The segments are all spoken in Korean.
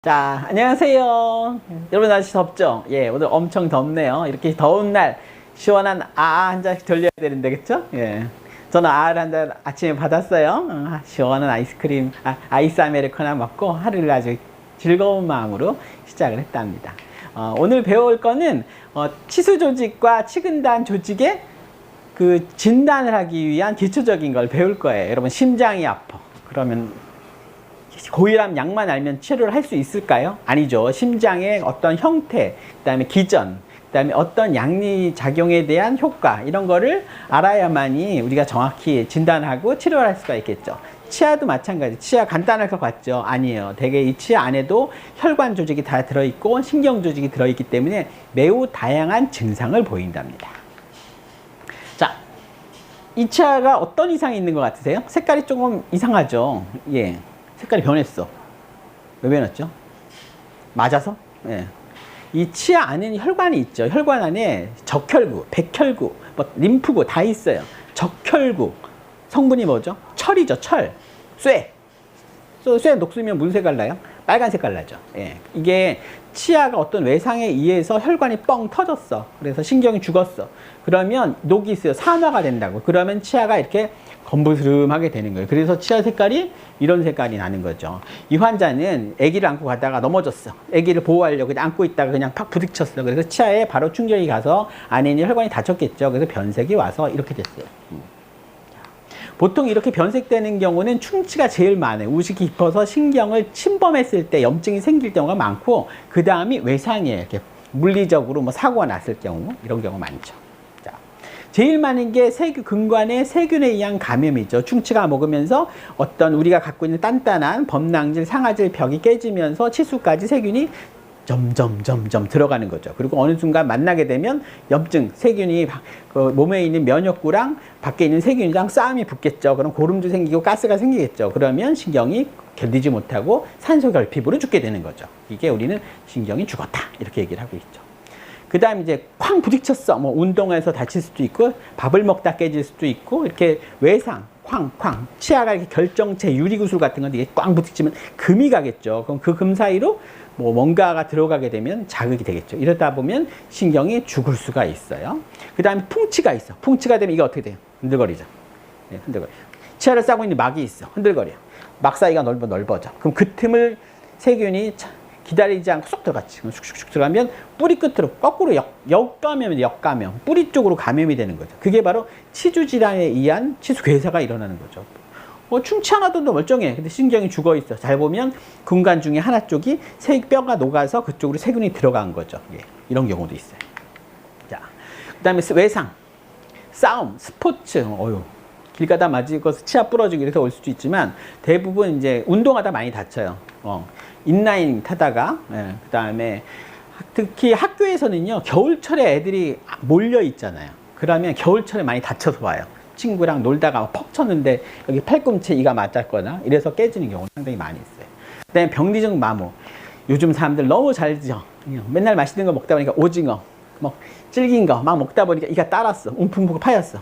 자, 안녕하세요. 여러분 날씨 덥죠? 예, 오늘 엄청 덥네요. 이렇게 더운 날 시원한 한 잔씩 돌려야 되는데, 그쵸? 예. 저는 한 잔 아침에 받았어요. 시원한 아이스크림, 아이스 아메리카노 먹고 하루를 아주 즐거운 마음으로 시작을 했답니다. 오늘 배울 거는 치수 조직과 치근단 조직의 그 진단을 하기 위한 기초적인 걸 배울 거예요. 여러분, 심장이 아파. 그러면 고혈압 약만 알면 치료를 할 수 있을까요? 아니죠. 심장의 어떤 형태, 그 다음에 기전, 그 다음에 어떤 양리작용에 대한 효과, 이런 거를 알아야만이 우리가 정확히 진단하고 치료를 할 수가 있겠죠. 치아도 마찬가지. 치아 간단할 것 같죠? 아니에요. 대개 이 치아 안에도 혈관 조직이 다 들어있고 신경 조직이 들어있기 때문에 매우 다양한 증상을 보인답니다. 자, 이 치아가 어떤 이상이 있는 것 같으세요? 색깔이 조금 이상하죠? 예. 색깔이 변했어. 왜 변했죠? 맞아서? 예. 이 치아 안에는 혈관이 있죠. 혈관 안에 적혈구, 백혈구, 림프구 다 있어요. 적혈구. 성분이 뭐죠? 철이죠, 철. 쇠. 쇠 녹으면 무슨 색깔 나요? 빨간 색깔 나죠. 예. 이게 치아가 어떤 외상에 의해서 혈관이 뻥 터졌어. 그래서 신경이 죽었어. 그러면 녹이 있어요. 산화가 된다고. 그러면 치아가 이렇게 검부스름하게 되는 거예요. 그래서 치아 색깔이 이런 색깔이 나는 거죠. 이 환자는 아기를 안고 가다가 넘어졌어. 아기를 보호하려고 그냥 안고 있다가 그냥 팍 부딪혔어. 그래서 치아에 바로 충격이 가서 안에 있는 혈관이 다쳤겠죠. 그래서 변색이 와서 이렇게 됐어요. 보통 이렇게 변색되는 경우는 충치가 제일 많아요. 우식이 깊어서 신경을 침범했을 때 염증이 생길 경우가 많고, 그 다음이 외상이에요. 이렇게 물리적으로 뭐 사고가 났을 경우, 이런 경우 많죠. 자, 제일 많은 게 근관의 세균에 의한 감염이죠. 충치가 먹으면서 어떤 우리가 갖고 있는 단단한 범낭질, 상아질 벽이 깨지면서 치수까지 세균이 점점 들어가는 거죠. 그리고 어느 순간 만나게 되면 염증, 세균이 그 몸에 있는 면역구랑 밖에 있는 세균이랑 싸움이 붙겠죠. 그럼 고름도 생기고 가스가 생기겠죠. 그러면 신경이 견디지 못하고 산소 결핍으로 죽게 되는 거죠. 이게 우리는 신경이 죽었다, 이렇게 얘기를 하고 있죠. 그 다음 이제 쾅 부딪혔어. 뭐 운동해서 다칠 수도 있고, 밥을 먹다 깨질 수도 있고, 이렇게 외상, 쾅. 치아가 이렇게 결정체 유리구슬 같은 건데 이게 꽝 부딪히면 금이 가겠죠. 그럼 그 금 사이로 뭐 뭔가가 들어가게 되면 자극이 되겠죠. 이러다 보면 신경이 죽을 수가 있어요. 그 다음에 풍치가 있어. 풍치가 되면 이게 어떻게 돼요? 흔들거리죠. 네, 흔들거려. 치아를 싸고 있는 막이 있어. 흔들거려. 막 사이가 넓어져. 그럼 그 틈을 세균이 기다리지 않고 쏙 들어갔지. 슉슉슉 들어가면 뿌리 끝으로 거꾸로 역감염, 뿌리 쪽으로 감염이 되는 거죠. 그게 바로 치주 질환에 의한 치수 괴사가 일어나는 거죠. 충치 하나도 멀쩡해. 근데 신경이 죽어 있어. 잘 보면 근관 중에 하나 쪽이 뼈가 녹아서 그쪽으로 세균이 들어간 거죠. 예, 이런 경우도 있어요. 자, 그다음에 외상, 싸움, 스포츠. 길 가다 맞고 치아 부러지고 이래서 올 수도 있지만 대부분 이제 운동하다 많이 다쳐요. 인라인 타다가, 예, 그다음에 특히 학교에서는요, 겨울철에 애들이 몰려 있잖아요. 그러면 겨울철에 많이 다쳐서 와요. 친구랑 놀다가 퍽 쳤는데 여기 팔꿈치에 이가 맞았거나 이래서 깨지는 경우가 상당히 많이 있어요. 그다음에 병리적 마모. 요즘 사람들 너무 잘 드죠. 맨날 맛있는 거 먹다 보니까 오징어, 질긴 거 막 먹다 보니까 이가 따랐어. 움푹 파였어.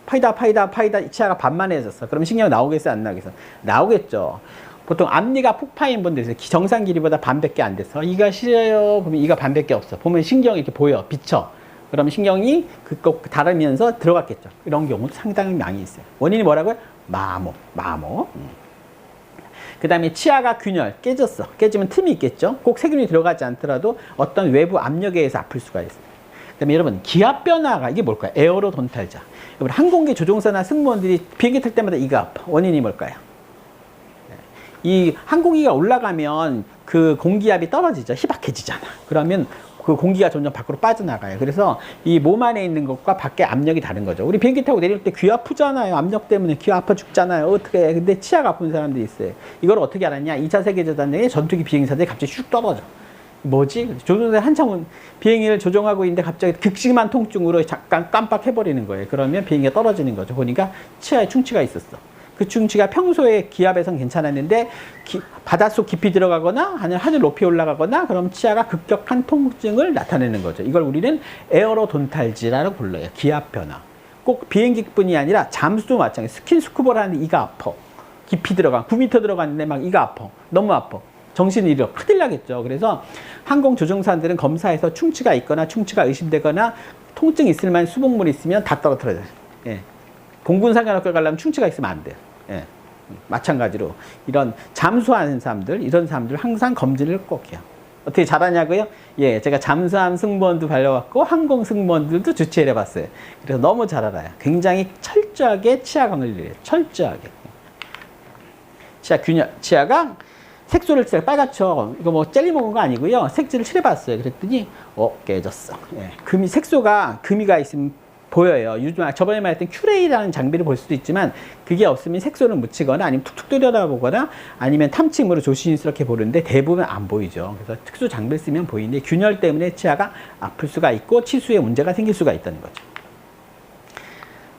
파이다 치아가 반만해졌어. 그럼 신경 나오겠어, 안 나오겠어? 나오겠죠. 보통 앞니가 푹 파인 분들 있어요. 정상 길이보다 반밖에 안 돼서 이가 시려요. 그러면 이가 반밖에 없어. 보면 신경이 이렇게 보여, 비쳐. 그러면 신경이 그거 다르면서 들어갔겠죠. 이런 경우도 상당히 많이 있어요. 원인이 뭐라고요? 마모. 그 다음에 치아가 균열, 깨졌어. 깨지면 틈이 있겠죠. 꼭 세균이 들어가지 않더라도 어떤 외부 압력에 의해서 아플 수가 있어요. 그 다음에 여러분, 기압 변화가 이게 뭘까요? 에어로돈탈자. 여러분, 항공기 조종사나 승무원들이 비행기 탈 때마다 이가 아파. 원인이 뭘까요? 이 항공기가 올라가면 그 공기압이 떨어지죠. 희박해지잖아. 그러면 그 공기가 점점 밖으로 빠져나가요. 그래서 이 몸 안에 있는 것과 밖에 압력이 다른 거죠. 우리 비행기 타고 내릴 때 귀 아프잖아요. 압력 때문에 귀 아파 죽잖아요. 어떻게 해. 근데 치아가 아픈 사람들이 있어요. 이걸 어떻게 알았냐? 2차 세계대전에 전투기 비행사들이 갑자기 슉 떨어져. 뭐지? 조종사 한참 비행기를 조종하고 있는데 갑자기 극심한 통증으로 잠깐 깜빡해버리는 거예요. 그러면 비행기가 떨어지는 거죠. 보니까 치아에 충치가 있었어. 그 충치가 평소에 기압에선 괜찮았는데 바닷속 깊이 들어가거나 아니면 하늘 높이 올라가거나 그럼 치아가 급격한 통증을 나타내는 거죠. 이걸 우리는 에어로돈탈지라고 불러요. 기압 변화. 꼭 비행기뿐이 아니라 잠수도 마찬가지. 스킨스쿠버를 하는데 이가 아파. 깊이 들어가 9m 들어갔는데 막 이가 아파. 너무 아파. 정신이 잃어 큰일 나겠죠. 그래서 항공조종사들은 검사에서 충치가 있거나 충치가 의심되거나 통증이 있을 만한 수복물이 있으면 다 떨어뜨려요. 예. 공군사관학교 가려면 충치가 있으면 안 돼요. 예. 마찬가지로 이런 잠수하는 사람들, 이런 사람들 항상 검진을 꼭 해요. 어떻게 잘하냐고요? 예, 제가 잠수함 승무원도 발려왔고 항공 승무원들도 주치를 해봤어요. 그래서 너무 잘 알아요. 굉장히 철저하게 치아 관리를 해요. 철저하게. 치아 균열, 치아가 색소를 칠해 빨갛죠. 이거 뭐 젤리 먹은 거 아니고요. 색지를 칠해봤어요. 그랬더니 깨졌어. 예. 색소가 금이가 있으면 보여요. 요즘 저번에 말했던 큐레이라는 장비를 볼 수도 있지만 그게 없으면 색소를 묻히거나 아니면 툭툭 들여다보거나 아니면 탐침으로 조심스럽게 보는데 대부분 안 보이죠. 그래서 특수 장비를 쓰면 보이는데 균열 때문에 치아가 아플 수가 있고 치수에 문제가 생길 수가 있다는 거죠.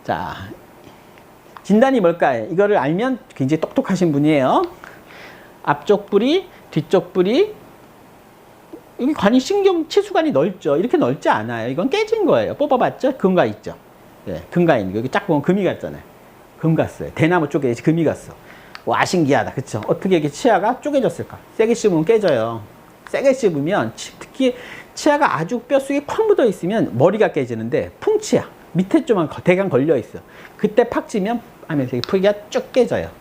자, 진단이 뭘까요? 이거를 알면 굉장히 똑똑하신 분이에요. 앞쪽 뿌리, 뒤쪽 뿌리, 여기 관이 신경 치수관이 넓죠. 이렇게 넓지 않아요. 이건 깨진 거예요. 뽑아봤죠? 금가 있죠. 네, 금가 있는 거. 여기 딱 보면 금이 갔잖아요. 금 갔어요. 대나무 쪽에 금이 갔어. 와, 신기하다. 그쵸? 어떻게 이렇게 치아가 쪼개졌을까? 세게 씹으면 깨져요. 세게 씹으면 특히 치아가 아주 뼛속에 쾅 묻어 있으면 머리가 깨지는데 풍치아 밑에 쪽만 대강 걸려 있어. 그때 팍 찌면 하면서 뿌리가 쭉 깨져요.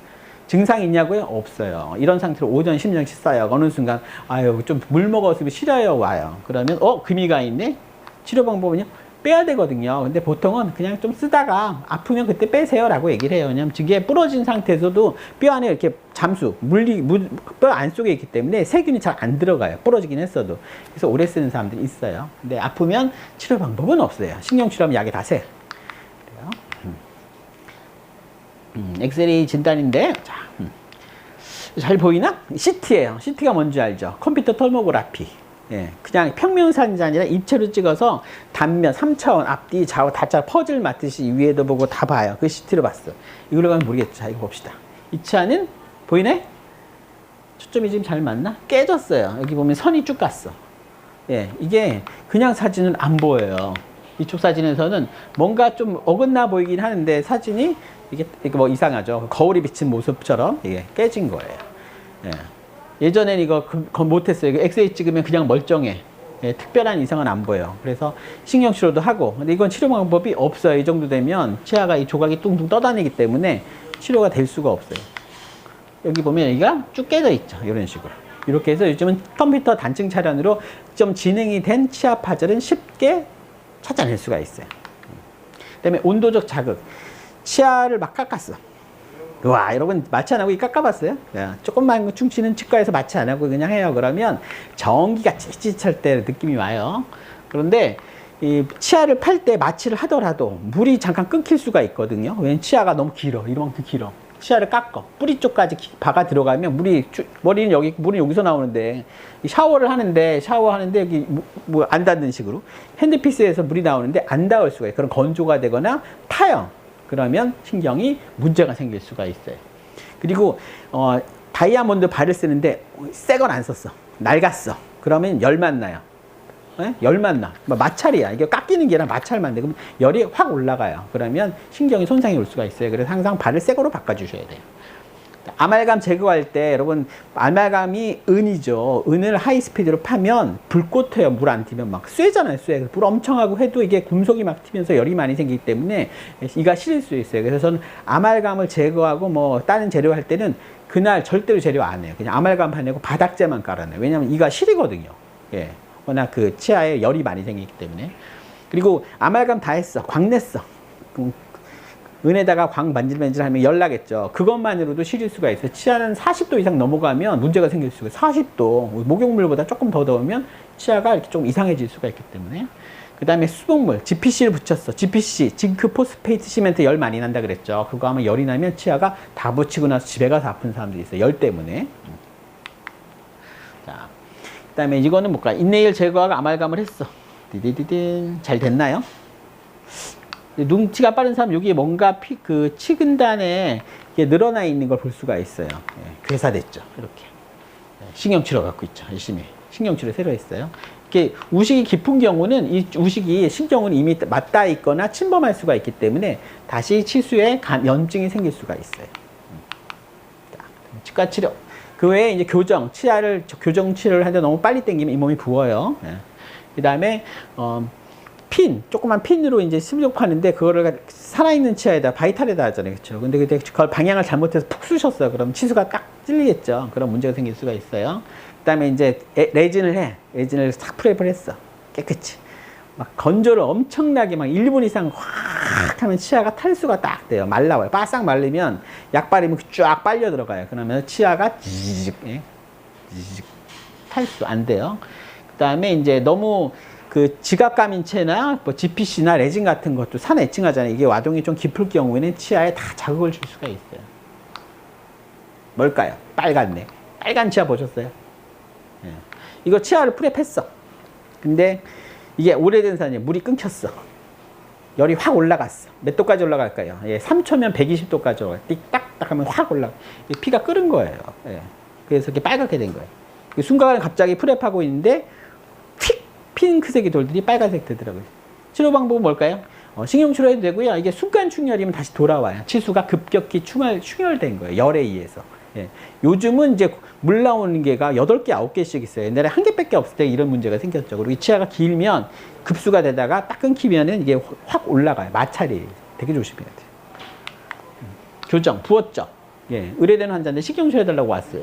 증상이 있냐고요? 없어요. 이런 상태로 5년, 10년씩 쌓여. 어느 순간, 아유, 좀 물 먹었으면 싫어요. 와요. 그러면, 금이가 있네? 치료 방법은요? 빼야 되거든요. 근데 보통은 그냥 좀 쓰다가 아프면 그때 빼세요. 라고 얘기를 해요. 왜냐면 이게 부러진 상태에서도 뼈 안에 이렇게 잠수, 뼈 안 속에 있기 때문에 세균이 잘 안 들어가요. 부러지긴 했어도. 그래서 오래 쓰는 사람들이 있어요. 근데 아프면 치료 방법은 없어요. 신경치료하면 약이 다 세. 엑스레이 진단인데, 자, 잘 보이나? CT예요. CT가 뭔지 알죠? 컴퓨터 토모그래피. 예, 그냥 평면 사진이 아니라 입체로 찍어서 단면, 3차원, 앞뒤, 좌우 다짜 퍼즐 맞듯이 위에도 보고 다 봐요. 그 CT로 봤어. 이걸로 가면 모르겠죠. 자, 이거 봅시다. 이 치아는 보이네? 초점이 지금 잘 맞나? 깨졌어요. 여기 보면 선이 쭉 갔어. 예, 이게 그냥 사진은 안 보여요. 이쪽 사진에서는 뭔가 좀 어긋나 보이긴 하는데 사진이 이게 뭐 이상하죠. 거울이 비친 모습처럼 이게 깨진 거예요. 예. 예전엔 이거 못했어요. 엑스레이 찍으면 그냥 멀쩡해. 예, 특별한 이상은 안 보여요. 그래서 신경치료도 하고. 근데 이건 치료 방법이 없어요. 이 정도 되면 치아가 이 조각이 뚱뚱 떠다니기 때문에 치료가 될 수가 없어요. 여기 보면 여기가 쭉 깨져 있죠. 이런 식으로. 이렇게 해서 요즘은 컴퓨터 단층 촬영으로 좀 진행이 된 치아 파절은 쉽게 찾아낼 수가 있어요. 그다음에 온도적 자극. 치아를 막 깎았어. 와, 여러분 마취 안 하고 이 깎아봤어요? 조금만 충치는 치과에서 마취 안 하고 그냥 해요. 그러면 전기가 찌릿찌릿할 때 느낌이 와요. 그런데 이 치아를 팔 때 마취를 하더라도 물이 잠깐 끊길 수가 있거든요. 왜냐면 치아가 너무 길어. 이만큼 길어. 치아를 깎아. 뿌리 쪽까지 박아 들어가면 머리는 여기, 물은 여기서 나오는데 샤워하는데 여기 뭐 안 닿는 식으로 핸드피스에서 물이 나오는데 안 닿을 수가 있어요. 그럼 건조가 되거나 타요. 그러면 신경이 문제가 생길 수가 있어요. 그리고 다이아몬드 발을 쓰는데 새 건 안 썼어. 낡았어. 그러면 열만 나요. 네? 열만 나. 마찰이야. 이게 깎이는 게 아니라 마찰만 돼. 그럼 열이 확 올라가요. 그러면 신경이 손상이 올 수가 있어요. 그래서 항상 발을 새 거로 바꿔주셔야 돼요. 아말감 제거할 때 여러분 아말감이 은이죠. 은을 하이스피드로 파면 불꽃 튀어요. 물 안 튀면 막 쇠잖아요. 쇠. 불 엄청 하고 해도 이게 금속이 막 튀면서 열이 많이 생기기 때문에 이가 시릴 수 있어요. 그래서 저는 아말감을 제거하고 뭐 다른 재료 할 때는 그날 절대로 재료 안 해요. 그냥 아말감 파내고 바닥재만 깔아내요. 왜냐면 이가 시리거든요. 예. 워낙 그 치아에 열이 많이 생기기 때문에. 그리고 아말감 다 했어. 광 냈어. 은에다가 광 만질만질 하면 열 나겠죠. 그것만으로도 시릴 수가 있어요. 치아는 40도 이상 넘어가면 문제가 생길 수가 있어요. 40도. 목욕물보다 조금 더 더우면 치아가 이렇게 좀 이상해질 수가 있기 때문에. 그 다음에 수복물, GPC를 붙였어. GPC, 징크 포스페이트 시멘트 열 많이 난다 그랬죠. 그거 하면 열이 나면 치아가 다 붙이고 나서 집에 가서 아픈 사람들이 있어요. 열 때문에. 자, 그 다음에 이거는 뭘까? 인네일 제거하고 아말감을 했어. 디디디딘. 잘 됐나요? 눈치가 빠른 사람 여기에 뭔가 그 치근단에 늘어나 있는 걸 볼 수가 있어요. 예, 괴사됐죠. 이렇게. 신경치료 갖고 있죠. 열심히. 신경치료 새로 했어요. 이렇게 우식이 깊은 경우는 이 우식이 신경은 이미 맞닿아 있거나 침범할 수가 있기 때문에 다시 치수에 염증이 생길 수가 있어요. 자, 치과 치료. 그 외에 이제 교정 치료를 하는데 너무 빨리 당기면 이 몸이 부어요. 예. 그 다음에, 조그만 핀으로 이제 심력하는데, 그거를 살아있는 치아에다, 바이탈에다 하잖아요. 그쵸? 근데 그걸 방향을 잘못해서 푹 쑤셨어요. 그럼 치수가 딱 찔리겠죠. 그런 문제가 생길 수가 있어요. 그 다음에 이제 레진을 싹 프랩을 했어. 깨끗이. 막 건조를 엄청나게 막 1분 이상 확 하면 치아가 탈수가 딱 돼요. 말라와요. 바싹 말리면 약 바르면 쫙 빨려 들어가요. 그러면 치아가 지지직 탈수 안 돼요. 그 다음에 이제 너무 그 지각감인체나 뭐 GPC나 레진 같은 것도 산 애칭하잖아요. 이게 와동이 좀 깊을 경우에는 치아에 다 자극을 줄 수가 있어요. 뭘까요? 빨간 치아 보셨어요? 예. 이거 치아를 프랩했어. 근데 이게 오래된 산이에요. 물이 끊겼어. 열이 확 올라갔어. 몇 도까지 올라갈까요? 예, 3초면 120도까지 올라가요. 딱딱 하면 확 올라가. 피가 끓은 거예요. 예. 그래서 이렇게 빨갛게 된 거예요. 순간에 갑자기 프랩하고 있는데 휙 핑크색이 돌더니 빨간색 되더라고요. 치료 방법은 뭘까요? 신경 치료해도 되고요. 이게 순간 충혈이면 다시 돌아와요. 치수가 급격히 충혈된 거예요. 열에 의해서. 예. 요즘은 이제 물 나오는 게가 8개, 9개씩 있어요. 옛날에 1개밖에 없을 때 이런 문제가 생겼죠. 그리고 이 치아가 길면 급수가 되다가 딱 끊기면은 이게 확 올라가요. 마찰이. 되게 조심해야 돼요. 교정, 부었죠. 예. 의뢰되는 환자인데 신경 치료해달라고 왔어요.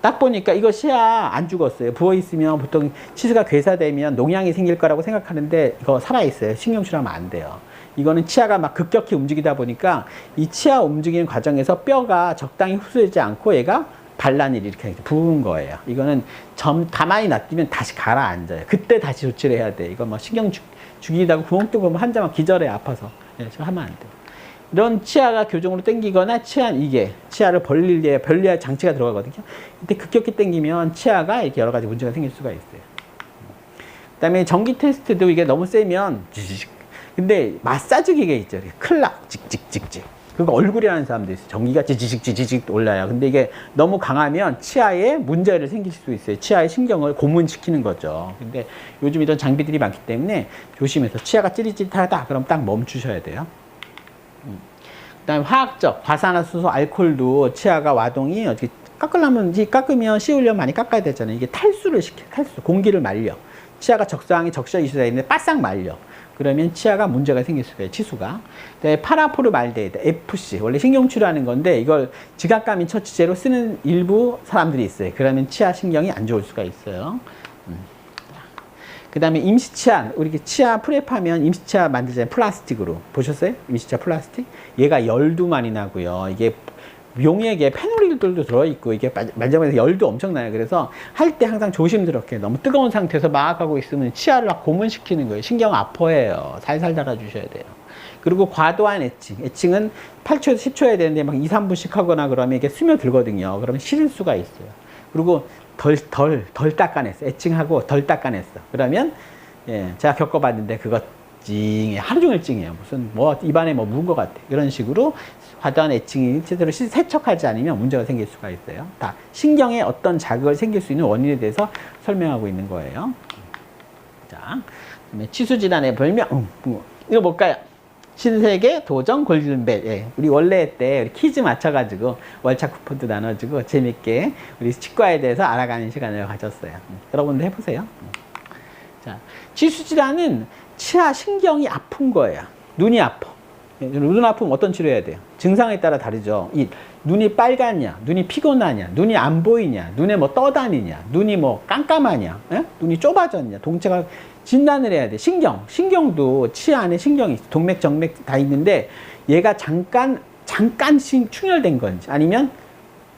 딱 보니까 이거 치아 안 죽었어요. 부어있으면 보통 치수가 괴사되면 농양이 생길 거라고 생각하는데 이거 살아있어요. 신경 치료하면 안 돼요. 이거는 치아가 막 급격히 움직이다 보니까 이 치아 움직이는 과정에서 뼈가 적당히 흡수되지 않고 얘가 반란을 이렇게 부은 거예요. 이거는 가만히 놔두면 다시 가라앉아요. 그때 다시 조치를 해야 돼. 이거 뭐 신경 죽이다가 구멍 뚫고 보면 환자만 기절해 아파서. 예, 저 하면 안 돼. 이런 치아가 교정으로 당기거나 치아를 벌릴 장치가 들어가거든요. 이때 급격히 당기면 치아가 이렇게 여러 가지 문제가 생길 수가 있어요. 그 다음에 전기 테스트도 이게 너무 세면 근데 마사지 기계 있죠. 클락 찍찍찍찍. 그거 얼굴이라는 사람도 있어요. 전기가 지지직 올라요. 근데 이게 너무 강하면 치아에 문제를 생길 수도 있어요. 치아의 신경을 고문시키는 거죠. 근데 요즘 이런 장비들이 많기 때문에 조심해서 치아가 찌릿찌릿하다 그럼 딱 멈추셔야 돼요. 그다음에 화학적 과산화수소 알코올도 치아가 와동이 어떻게 깎으면 씌우려면 많이 깎아야 되잖아요. 이게 탈수를 시켜. 공기를 말려. 치아가 적당히 적셔 있어야 되는데 바싹 말려. 그러면 치아가 문제가 생길 수가 있어요. 치수가. 파라포르말데히드 FC 원래 신경치료하는 건데 이걸 지각감인 처치제로 쓰는 일부 사람들이 있어요. 그러면 치아 신경이 안 좋을 수가 있어요. 그 다음에 임시치아, 우리 치아 프랩하면 임시치아 만들잖아요. 플라스틱으로. 보셨어요? 임시치아 플라스틱? 얘가 열도 많이 나고요. 이게 용액에 페놀들도 들어있고, 이게 만져보면서 열도 엄청나요. 그래서 할 때 항상 조심스럽게 너무 뜨거운 상태에서 막 하고 있으면 치아를 막 고문시키는 거예요. 신경 아파해요. 살살 달아주셔야 돼요. 그리고 과도한 애칭은 8초에서 10초 해야 되는데 막 2, 3분씩 하거나 그러면 이게 스며들거든요. 그러면 싫을 수가 있어요. 그리고 덜 닦아냈어. 애칭하고 덜 닦아냈어. 그러면, 예, 제가 겪어봤는데 그거 하루 종일 찡해요. 무슨, 입안에 묵은 것 같아. 이런 식으로 과도한 애칭이 제대로 세척하지 않으면 문제가 생길 수가 있어요. 다 신경에 어떤 자극을 생길 수 있는 원인에 대해서 설명하고 있는 거예요. 자, 그다음에 치수질환의 별명, 이거 뭘까요? 신세계 도정 골든벨. 예. 우리 원래 때 우리 퀴즈 맞춰가지고 월차 쿠폰도 나눠주고 재밌게 우리 치과에 대해서 알아가는 시간을 가졌어요. 여러분도 해보세요. 자, 치수질환은 치아 신경이 아픈 거예요. 눈이 아파. 눈 아프면 어떤 치료해야 돼요? 증상에 따라 다르죠. 눈이 빨갛냐, 눈이 피곤하냐, 눈이 안 보이냐, 눈에 뭐 떠다니냐, 눈이 뭐 깜깜하냐, 예? 눈이 좁아졌냐, 동체가 진단을 해야 돼. 신경도 치아 안에 신경이 있어. 동맥, 정맥 다 있는데 얘가 잠깐씩 충혈된 건지 아니면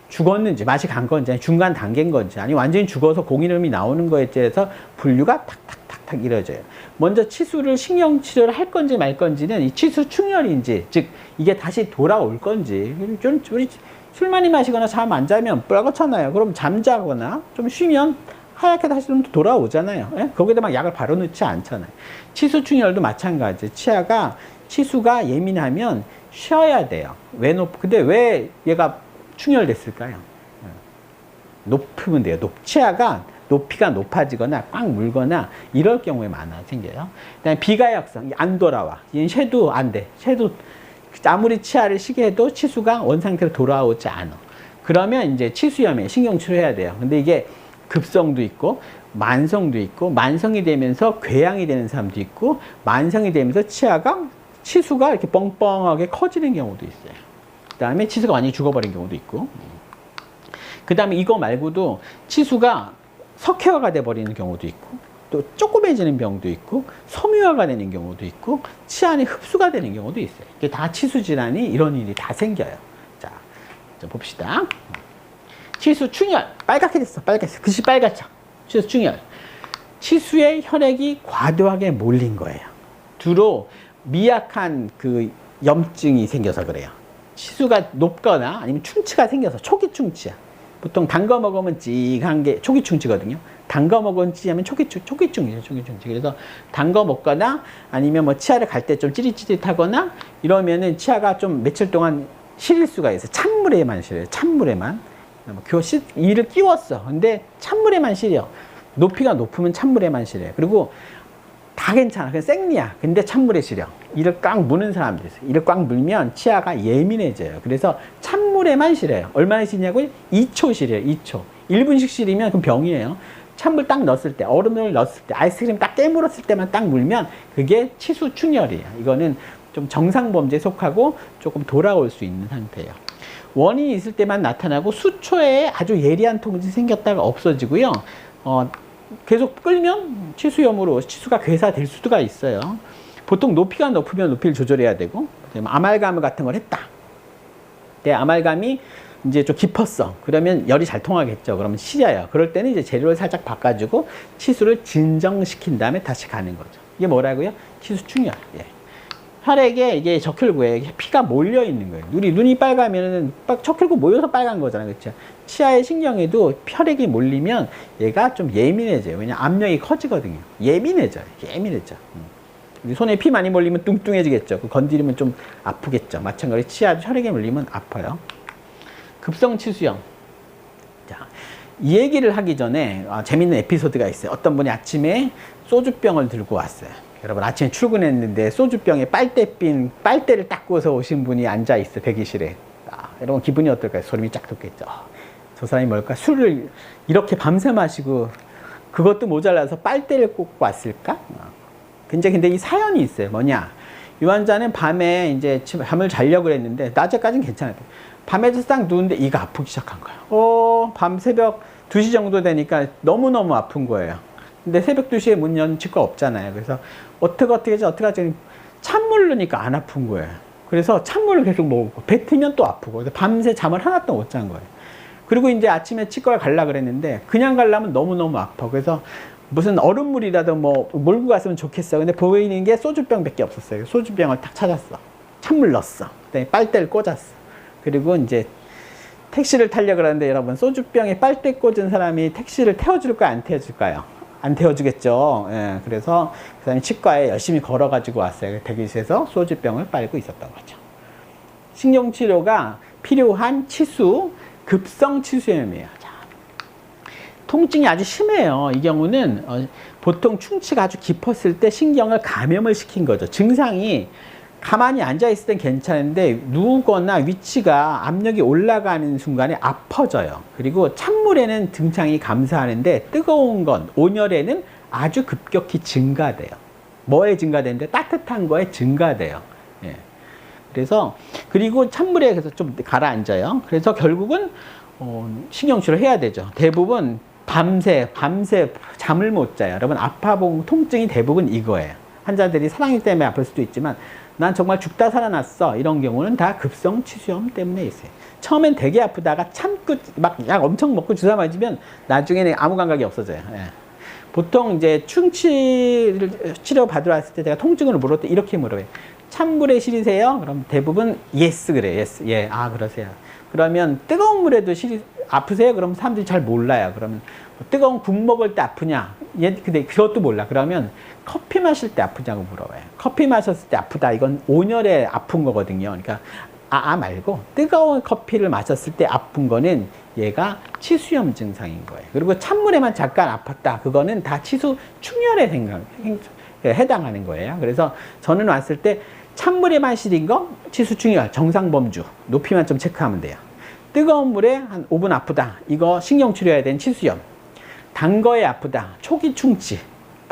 죽었는지 맛이 간 건지 아니 중간 단계인 건지 아니 완전히 죽어서 공이름이 나오는 거에 대해서 분류가 탁탁탁탁 이루어져요. 먼저 치수를 신경치료를 할 건지 말 건지는 이 치수 충혈인지 즉 이게 다시 돌아올 건지 좀 우리 술 많이 마시거나 잠 안 자면 빨갛잖아요. 그럼 잠자거나 좀 쉬면 하얗게 다시 좀 돌아오잖아요. 예? 거기다 막 약을 바로 넣지 않잖아요. 치수 충혈도 마찬가지. 치수가 예민하면 쉬어야 돼요. 근데 왜 얘가 충혈됐을까요? 높으면 돼요. 치아가 높이가 높아지거나 꽉 물거나 이럴 경우에 생겨요. 그다음에 비가역성, 안 돌아와. 얘는 쉐도 안 돼. 쉐도 아무리 치아를 쉬게 해도 치수가 원상태로 돌아오지 않아. 그러면 이제 치수염에 신경치료해야 돼요. 근데 이게 급성도 있고 만성도 있고, 만성이 되면서 궤양이 되는 사람도 있고, 만성이 되면서 치수가 이렇게 뻥뻥하게 커지는 경우도 있어요. 그 다음에 치수가 완전히 죽어버린 경우도 있고, 그 다음에 이거 말고도 치수가 석회화가 돼버리는 경우도 있고, 또 조그매지는 병도 있고, 섬유화가 되는 경우도 있고, 치 안에 흡수가 되는 경우도 있어요. 이게 다 치수 질환이 이런 일이 다 생겨요. 자, 좀 봅시다. 치수 충혈, 빨갛게 됐어, 빨갛게. 글씨 빨갛죠. 치수 충혈. 치수에 혈액이 과도하게 몰린 거예요. 주로 미약한 그 염증이 생겨서 그래요. 치수가 높거나 아니면 충치가 생겨서 초기 충치야. 보통 단 거 먹으면 찌한 게 초기 충치거든요. 단 거 먹으면 찌하면 초기충이죠, 초기 충치. 그래서 단 거 먹거나 아니면 뭐 치아를 갈 때 좀 찌릿찌릿하거나 이러면은 치아가 좀 며칠 동안 시릴 수가 있어요. 찬물에만 시려요. 찬물에만. 이를 끼웠어. 근데 찬물에만 시려. 높이가 높으면 찬물에만 시려요. 그리고 다 괜찮아. 그냥 생리야. 근데 찬물에 시려. 이를 꽉 무는 사람들이 있어요. 이를 꽉 물면 치아가 예민해져요. 그래서 찬물에만 시려요. 얼마나 시냐고요? 2초 시려요. 2초. 1분씩 시리면 그럼 병이에요. 찬물 딱 넣었을 때, 얼음을 넣었을 때, 아이스크림 딱 깨물었을 때만 딱 물면 그게 치수 충혈이에요. 이거는 좀 정상 범죄에 속하고 조금 돌아올 수 있는 상태예요. 원인이 있을 때만 나타나고 수초에 아주 예리한 통증이 생겼다가 없어지고요. 계속 끌면 치수염으로 치수가 괴사될 수가 있어요. 보통 높이가 높으면 높이를 조절해야 되고, 아말감 같은 걸 했다. 근데 아말감이 이제 좀 깊었어. 그러면 열이 잘 통하겠죠. 그러면 시려요. 그럴 때는 이제 재료를 살짝 바꿔주고 치수를 진정시킨 다음에 다시 가는 거죠. 이게 뭐라고요? 치수 충혈. 예. 혈액에 이게 적혈구에 피가 몰려 있는 거예요. 눈이 빨가면은 적혈구 모여서 빨간 거잖아요. 그렇죠? 치아의 신경에도 혈액이 몰리면 얘가 좀 예민해져요. 왜냐면 압력이 커지거든요. 예민해져. 우리 손에 피 많이 몰리면 뚱뚱해지겠죠. 건드리면 좀 아프겠죠. 마찬가지로 치아 혈액에 몰리면 아파요. 급성 치수염. 자, 이 얘기를 하기 전에 재밌는 에피소드가 있어요. 어떤 분이 아침에 소주병을 들고 왔어요. 여러분 아침에 출근했는데 소주병에 빨대를 닦고서 오신 분이 앉아 있어, 대기실에. 여러분 기분이 어떨까요? 소름이 쫙 돋겠죠. 저 사람이 뭘까? 술을 이렇게 밤새 마시고 그것도 모자라서 빨대를 꽂고 왔을까? 근데 이 사연이 있어요. 뭐냐? 이 환자는 밤에 이제 잠을 자려고 했는데 낮에까지는 괜찮았대요. 밤에 딱 누운데 이가 아프기 시작한 거예요. 밤 새벽 2시 정도 되니까 너무너무 아픈 거예요. 근데 새벽 2시에 문 연 치과 없잖아요. 그래서 어떻게 하지? 찬물 넣으니까 안 아픈 거예요. 그래서 찬물을 계속 먹고 뱉으면 또 아프고 밤새 잠을 하나도 못 잔 거예요. 그리고 이제 아침에 치과에 가려고 그랬는데 그냥 가려면 너무너무 아파. 그래서 무슨 얼음물이라도 뭐 몰고 갔으면 좋겠어. 근데 보이는 게 소주병밖에 없었어요. 소주병을 딱 찾았어. 찬물 넣었어. 그다음에 빨대를 꽂았어. 그리고 이제 택시를 타려고 그러는데 여러분 소주병에 빨대 꽂은 사람이 택시를 태워줄까요? 안 태워줄까요? 안 태워주겠죠. 예, 그래서 그 사람이 치과에 열심히 걸어가지고 왔어요. 대기실에서 소주병을 빨고 있었던 거죠. 신경치료가 필요한 치수, 급성 치수염이에요. 자, 통증이 아주 심해요. 이 경우는 보통 충치가 아주 깊었을 때 신경을 감염을 시킨 거죠. 증상이 가만히 앉아있을 땐 괜찮은데 누우거나 위치가 압력이 올라가는 순간에 아파져요. 그리고 찬물에는 증상이 감소하는데 뜨거운 건 온열에는 아주 급격히 증가돼요. 뭐에 증가되는데? 따뜻한 거에 증가돼요. 예. 그리고 찬물에 그래서 좀 가라앉아요. 그래서 결국은 신경치료를 해야 되죠. 대부분 밤새 잠을 못 자요. 여러분 아파본 통증이 대부분 이거예요. 환자들이 사랑니 때문에 아플 수도 있지만 난 정말 죽다 살아났어. 이런 경우는 다 급성 치수염 때문에 있어요. 처음엔 되게 아프다가 참고 막 약 엄청 먹고 주사 맞으면 나중에는 아무 감각이 없어져요. 예. 보통 이제 충치 치료 받으러 왔을 때 제가 통증을 물을 때 이렇게 물어요. 찬물에 시리세요? 그럼 대부분 yes 그래요. yes. 예, 그러세요. 그러면 뜨거운 물에도 아프세요? 그럼 사람들이 잘 몰라요. 그러면 뜨거운 국 먹을 때 아프냐? 근데 그것도 몰라. 그러면 커피 마실 때 아프냐고 물어봐요. 커피 마셨을 때 아프다. 이건 온열에 아픈 거거든요. 그러니까 말고 뜨거운 커피를 마셨을 때 아픈 거는 얘가 치수염 증상인 거예요. 그리고 찬물에만 잠깐 아팠다. 그거는 다 치수 충혈에 해당하는 거예요. 그래서 저는 왔을 때 찬물에만 시린 거 치수 충혈 정상 범주 높이만 좀 체크하면 돼요. 뜨거운 물에 한 5분 아프다. 이거 신경 치료해야 되는 치수염. 단 거에 아프다. 초기 충치.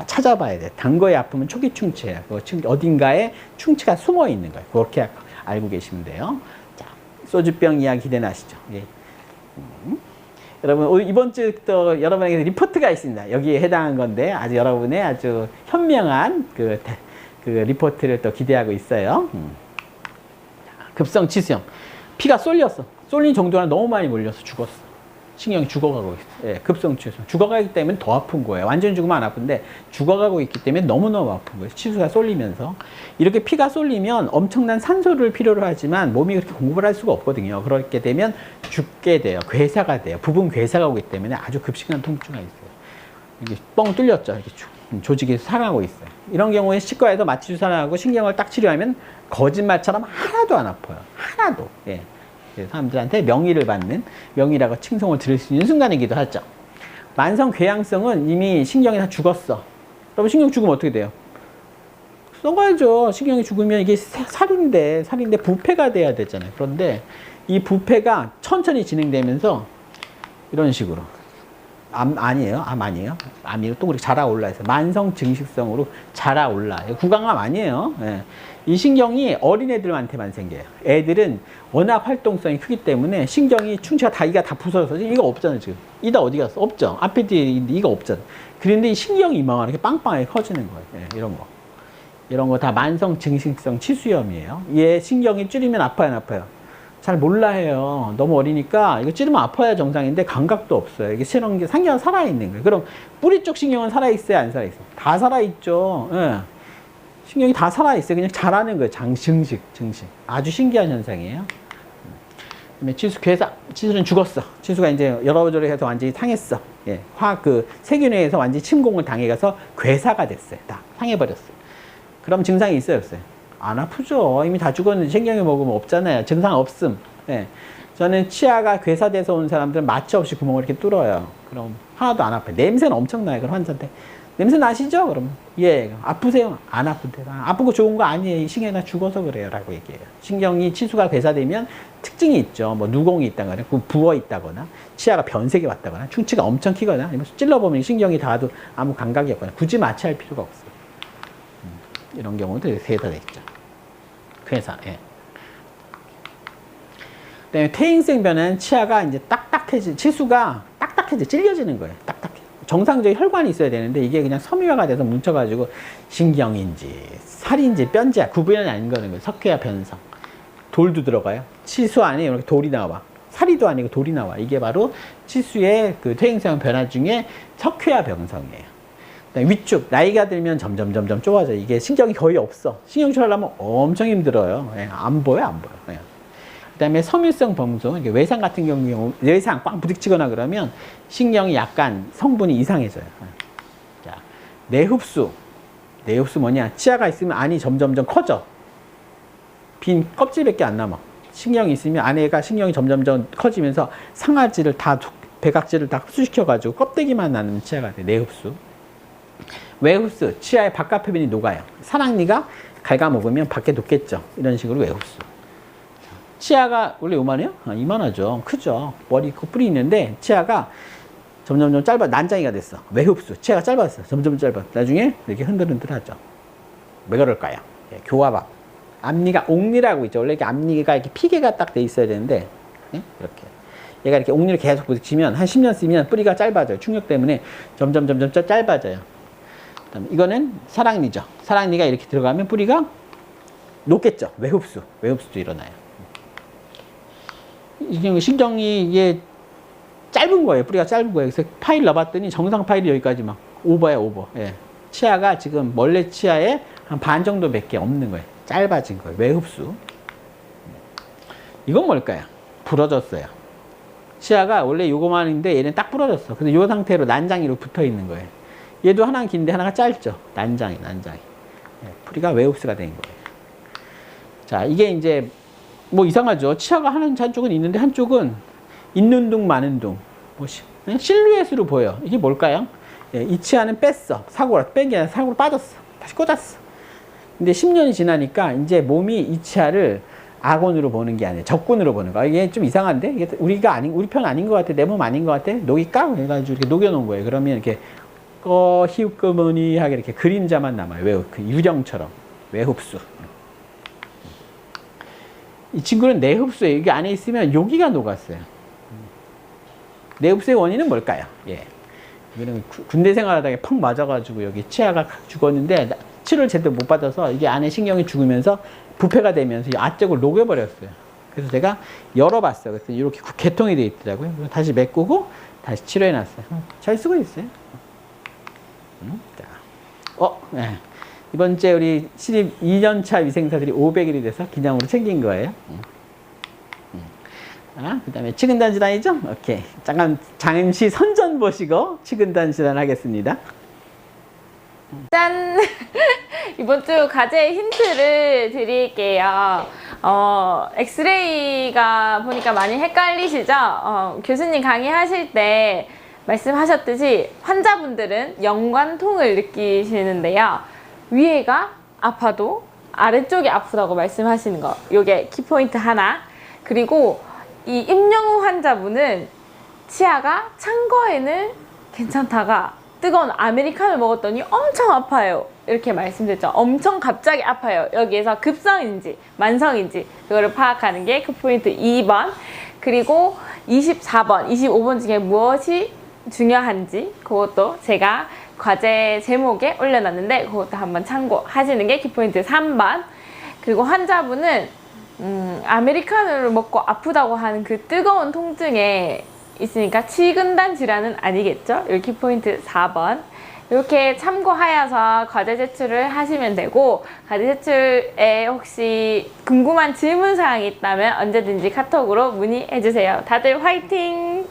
찾아봐야 돼. 단 거에 아프면 초기 충치예요. 어딘가에 충치가 숨어 있는 거예요. 그렇게 알고 계시면 돼요. 자, 소주병 이야기 기대나시죠? 예. 여러분, 이번 주도 여러분에게 리포트가 있습니다. 여기에 해당한 건데, 아주 여러분의 아주 현명한 그 리포트를 또 기대하고 있어요. 급성 치수염. 피가 쏠렸어. 쏠린 정도가 너무 많이 몰려서 죽었어. 신경이 죽어가고 있어. 예, 급성 치수염. 죽어가기 때문에 더 아픈 거예요. 완전히 죽으면 안 아픈데, 죽어가고 있기 때문에 너무너무 아픈 거예요. 치수가 쏠리면서. 이렇게 피가 쏠리면 엄청난 산소를 필요로 하지만 몸이 그렇게 공급을 할 수가 없거든요. 그렇게 되면 죽게 돼요. 괴사가 돼요. 부분 괴사가 오기 때문에 아주 급식한 통증이 있어요. 이게 뻥 뚫렸죠. 이렇게 조직이 상하고 있어요. 이런 경우에 치과에서 마취 주사를 하고 신경을 딱 치료하면 거짓말처럼 하나도 안 아파요. 하나도. 예. 사람들한테 명의를 받는, 명의라고 칭송을 들을 수 있는 순간이기도 하죠. 만성 궤양성은 이미 신경이 다 죽었어. 그러면 신경 죽으면 어떻게 돼요? 썩어야죠. 신경이 죽으면 이게 살인데 부패가 돼야 되잖아요. 그런데 이 부패가 천천히 진행되면서 이런 식으로 암 아니에요? 암이에요? 또 그렇게 자라올라 해서 만성 증식성으로 자라올라. 구강암 아니에요. 예. 이 신경이 어린애들한테만 생겨요. 애들은 워낙 활동성이 크기 때문에 신경이 충치가 다 이가 다 부서져서 이가 없잖아요. 지금 이다 어디 갔어? 없죠. 앞에 뒤에 이가 없잖아. 그런데 이 신경이 이만하게 빵빵하게 커지는 거예요. 예, 이런 거 다 만성 증식성 치수염이에요. 얘 신경이 줄이면 아파요, 안 아파요? 잘 몰라 해요. 너무 어리니까 이거 찌르면 아파야 정상인데 감각도 없어요. 이게 신경 상기가 살아있는 거예요. 그럼 뿌리 쪽 신경은 살아있어요, 안 살아있어요? 다 살아있죠. 예. 신경이 다 살아있어요. 그냥 자라는 거예요. 증식. 아주 신기한 현상이에요. 그다음에 치수는 죽었어. 치수가 이제 여러저러 해서 완전히 상했어. 예. 세균에서 완전히 침공을 당해가서 괴사가 됐어요. 다 상해버렸어요. 그럼 증상이 있어요, 없어요? 안 아프죠. 이미 다 죽었는데 신경이 먹으면 없잖아요. 증상 없음. 예. 저는 치아가 괴사돼서 온 사람들은 마취 없이 구멍을 이렇게 뚫어요. 그럼 하나도 안 아파요. 냄새는 엄청나요. 그럼 환자한테. 냄새 나시죠? 그럼 예. 아프세요? 안 아픈데. 아프고 좋은 거 아니에요. 신경이 다 죽어서 그래요. 라고 얘기해요. 신경이 치수가 괴사되면 특징이 있죠. 뭐 누공이 있다거나 부어 있다거나 치아가 변색이 왔다거나 충치가 엄청 크거나 아니면 찔러보면 신경이 닿아도 아무 감각이 없거나 굳이 마취할 필요가 없어요. 이런 경우도 세다 있죠. 괴사. 예. 그다음에 퇴행성 변화는 치아가 이제 치수가 딱딱해져 찔려지는 거예요. 딱딱해. 정상적인 혈관이 있어야 되는데 이게 그냥 섬유화가 돼서 뭉쳐가지고 신경인지 살인지 뼈인지 구분이 아닌 거는 석회화 변성. 돌도 들어가요. 치수 안에 이렇게 돌이 나와. 살이도 아니고 돌이 나와. 이게 바로 치수의 그 퇴행성 변화 중에 석회화 변성이에요. 위축, 나이가 들면 점점 좁아져. 이게 신경이 거의 없어. 신경 치료하려면 엄청 힘들어요. 예, 안 보여. 예. 그 다음에 섬유성 범수, 외상 같은 경우, 외상 꽉 부딪히거나 그러면 신경이 약간 성분이 이상해져요. 자, 내흡수 뭐냐? 치아가 있으면 안이 점점 커져. 빈 껍질밖에 안 남아. 신경이 있으면 안에가 신경이 점점 커지면서 백악질을 다 흡수시켜가지고 껍데기만 남는 치아가 돼. 내흡수. 외흡수, 치아의 바깥 표면이 녹아요. 사랑니가 갉아먹으면 밖에 녹겠죠. 이런 식으로 외흡수. 치아가 원래 요만해요? 이만하죠. 크죠. 머리 있고 뿌리 있는데 치아가 점점 짧아, 난장이가 됐어. 외흡수, 치아가 짧았어. 점점 짧아. 나중에 이렇게 흔들흔들하죠. 왜 그럴까요? 예, 교화박. 앞니가 옥니라고 있죠. 원래 이렇게 앞니가 이렇게 피개가 딱 돼 있어야 되는데 예? 이렇게. 얘가 이렇게 옥니를 계속 부딪히면 한 10년 쓰면 뿌리가 짧아져요. 충격 때문에 점점 짧아져요. 이거는 사랑니죠. 사랑니가 이렇게 들어가면 뿌리가 녹겠죠. 외흡수도 일어나요. 신경이 이게 짧은 거예요. 뿌리가 짧은 거예요. 그래서 파일 넣어봤더니 정상 파일이 여기까지 막 오버야. 예. 치아가 지금 원래 치아에 한 반 정도밖에 없는 거예요. 짧아진 거예요. 외흡수. 이건 뭘까요? 부러졌어요. 치아가 원래 요거만인데 얘는 딱 부러졌어. 근데 요 상태로 난장이로 붙어 있는 거예요. 얘도 하나는 긴데 하나가 짧죠. 난장이. 예, 뿌리가 외흡수가 된 거예요. 자, 이게 이제 뭐 이상하죠. 치아가 한쪽은 있는데 한쪽은 있는 둥 마는 둥. 그냥 실루엣으로 보여. 이게 뭘까요? 예, 이 치아는 뺐어. 뺀 게 아니라 사고로 빠졌어. 다시 꽂았어. 근데 10년이 지나니까 이제 몸이 이 치아를 악원으로 보는 게 아니라 적군으로 보는 거. 이게 좀 이상한데? 이게 우리 편 아닌 것 같아. 내 몸 아닌 것 같아. 녹일까? 그래가지고 이렇게 녹여놓은 거예요. 그러면 이렇게 희우끄머니하게 이렇게 그림자만 남아요. 그 유령처럼. 외흡수. 이 친구는 내흡수예요. 이게 안에 있으면 여기가 녹았어요. 내흡수의 원인은 뭘까요? 예. 이거는 군대 생활하다가 펑 맞아가지고 여기 치아가 죽었는데 치료를 제대로 못 받아서 이게 안에 신경이 죽으면서 부패가 되면서 앞쪽을 녹여버렸어요. 그래서 제가 열어봤어요. 그랬더니 이렇게 개통이 되어 있더라고요. 다시 메꾸고 다시 치료해놨어요. 잘 쓰고 있어요. 자, 네. 이번 주에 우리 시립 2년차 위생사들이 500일이 돼서 기념으로 챙긴 거예요. 그 다음에 치근단 질환이죠? 오케이. 잠시 선전 보시고 치근단 질환 하겠습니다. 짠! 이번 주 과제 힌트를 드릴게요. 엑스레이가 보니까 많이 헷갈리시죠? 교수님 강의하실 때 말씀하셨듯이 환자분들은 연관통을 느끼시는데요. 위에가 아파도 아래쪽이 아프다고 말씀하시는 거. 요게 키포인트 하나. 그리고 이 임영웅 환자분은 치아가 찬 거에는 괜찮다가 뜨거운 아메리카노를 먹었더니 엄청 아파요. 이렇게 말씀드렸죠. 엄청 갑자기 아파요. 여기에서 급성인지 만성인지 그거를 파악하는 게 그 포인트 2번. 그리고 24번, 25번 중에 무엇이 중요한지 그것도 제가 과제 제목에 올려놨는데 그것도 한번 참고하시는 게 키포인트 3번. 그리고 환자분은 아메리카노를 먹고 아프다고 하는 그 뜨거운 통증에 있으니까 치근단 질환은 아니겠죠? 여기 포인트 4번. 이렇게 참고하여서 과제 제출을 하시면 되고, 과제 제출에 혹시 궁금한 질문 사항이 있다면 언제든지 카톡으로 문의해 주세요. 다들 화이팅!